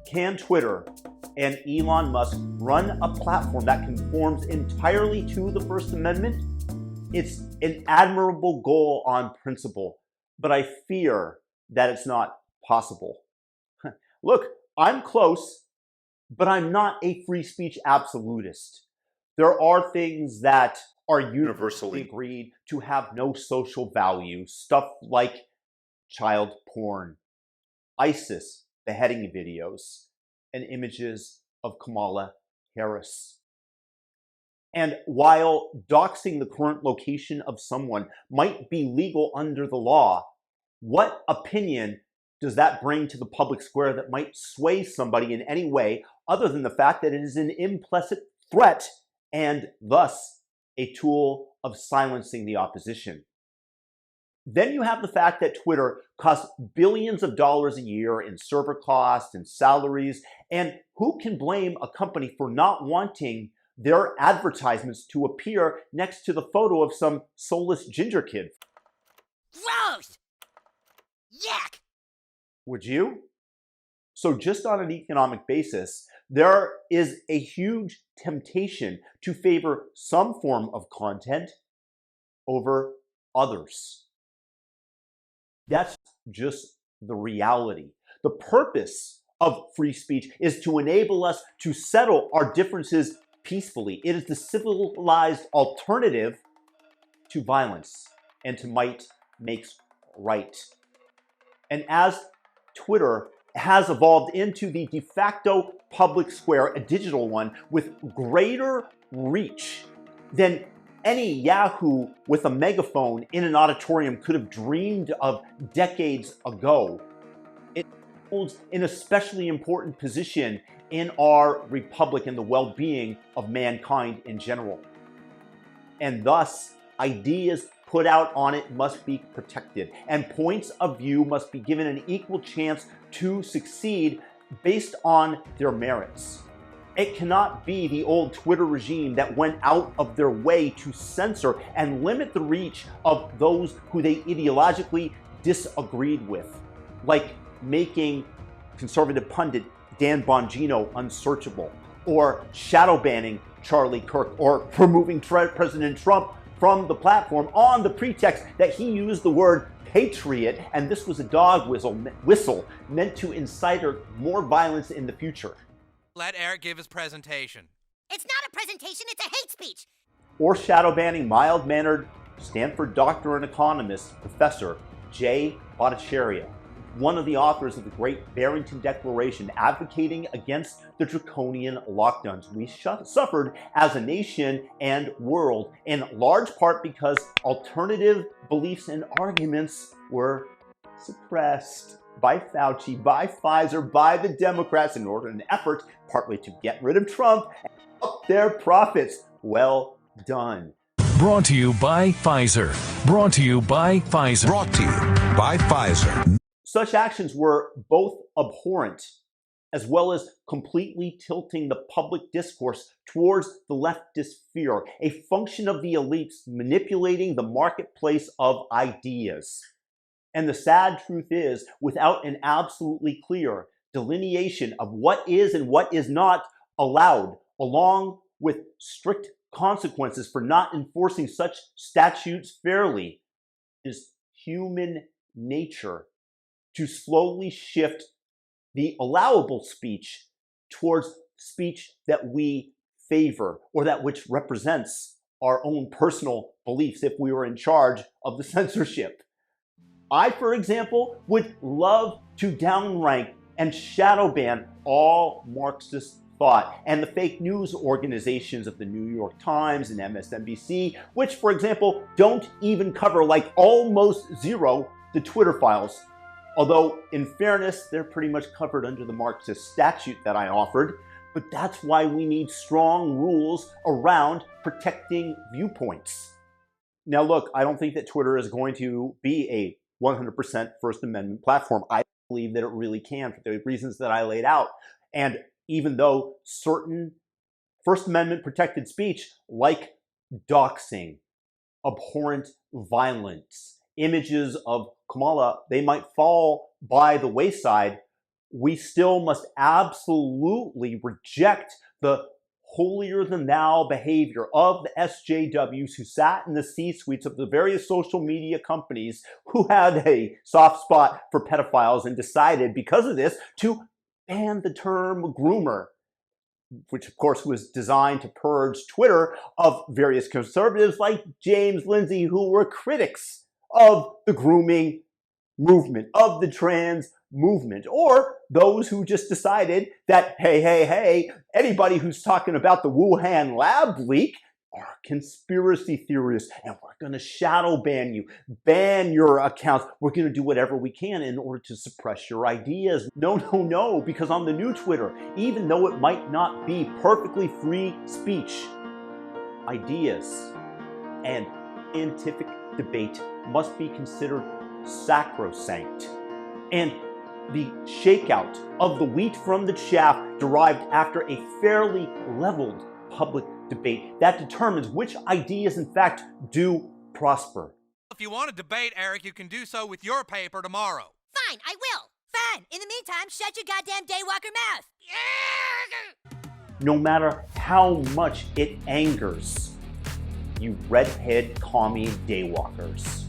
Can Twitter and Elon Musk run a platform that conforms entirely to the First Amendment? It's an admirable goal on principle, but I fear that it's not possible. Look, I'm close, but I'm not a free speech absolutist. There are things that are universally agreed to have no social value, stuff like child porn, ISIS beheading videos, and images of Kamala Harris. And while doxing the current location of someone might be legal under the law, what opinion does that bring to the public square that might sway somebody in any way other than the fact that it is an implicit threat and thus a tool of silencing the opposition? Then you have the fact that Twitter costs billions of dollars a year in server costs and salaries, and who can blame a company for not wanting their advertisements to appear next to the photo of some soulless ginger kid? Gross! Yuck! Would you? So just on an economic basis, there is a huge temptation to favor some form of content over others. That's just the reality. The purpose of free speech is to enable us to settle our differences peacefully. It is the civilized alternative to violence and to might makes right. And as Twitter has evolved into the de facto public square, a digital one with greater reach than any Yahoo with a megaphone in an auditorium could have dreamed of decades ago, it holds an especially important position in our republic and the well-being of mankind in general. And thus, ideas put out on it must be protected, and points of view must be given an equal chance to succeed based on their merits. It cannot be the old Twitter regime that went out of their way to censor and limit the reach of those who they ideologically disagreed with, like making conservative pundit Dan Bongino unsearchable, or shadow banning Charlie Kirk, or removing President Trump from the platform on the pretext that he used the word patriot, and this was a dog whistle meant to incite more violence in the future. Let Eric give his presentation. It's not a presentation, it's a hate speech. Or shadow banning mild-mannered Stanford doctor and economist, Professor Jay Bhattacharya, one of the authors of the Great Barrington Declaration, advocating against the draconian lockdowns we suffered as a nation and world, in large part because alternative beliefs and arguments were suppressed by Fauci, by Pfizer, by the Democrats in an effort partly to get rid of Trump and up their profits. Well done. Brought to you by Pfizer. Brought to you by Pfizer. Brought to you by Pfizer. Such actions were both abhorrent as well as completely tilting the public discourse towards the leftist fear, a function of the elites manipulating the marketplace of ideas. And the sad truth is, without an absolutely clear delineation of what is and what is not allowed, along with strict consequences for not enforcing such statutes fairly, it is human nature to slowly shift the allowable speech towards speech that we favor, or that which represents our own personal beliefs if we were in charge of the censorship. I, for example, would love to downrank and shadow ban all Marxist thought and the fake news organizations of the New York Times and MSNBC, which, for example, don't even cover, like almost zero, the Twitter files. Although, in fairness, they're pretty much covered under the Marxist statute that I offered. But that's why we need strong rules around protecting viewpoints. Now, look, I don't think that Twitter is going to be a 100% First Amendment platform. I believe that it really can for the reasons that I laid out. And even though certain First Amendment protected speech, like doxing, abhorrent violence, images of Kamala, they might fall by the wayside, we still must absolutely reject the holier-than-thou behavior of the SJWs who sat in the C-suites of the various social media companies who had a soft spot for pedophiles and decided, because of this, to ban the term groomer, which of course was designed to purge Twitter of various conservatives like James Lindsay, who were critics of the grooming movement, of the trans movement, or those who just decided that, hey, anybody who's talking about the Wuhan lab leak are conspiracy theorists, and we're going to shadow ban you, ban your accounts. We're going to do whatever we can in order to suppress your ideas. No, because on the new Twitter, even though it might not be perfectly free speech, ideas and scientific debate must be considered sacrosanct. And the shakeout of the wheat from the chaff derived after a fairly leveled public debate that determines which ideas in fact do prosper. If you want to debate, Eric, you can do so with your paper tomorrow. Fine, I will. Fine. In the meantime, shut your goddamn daywalker mouth. No matter how much it angers you redhead commie daywalkers.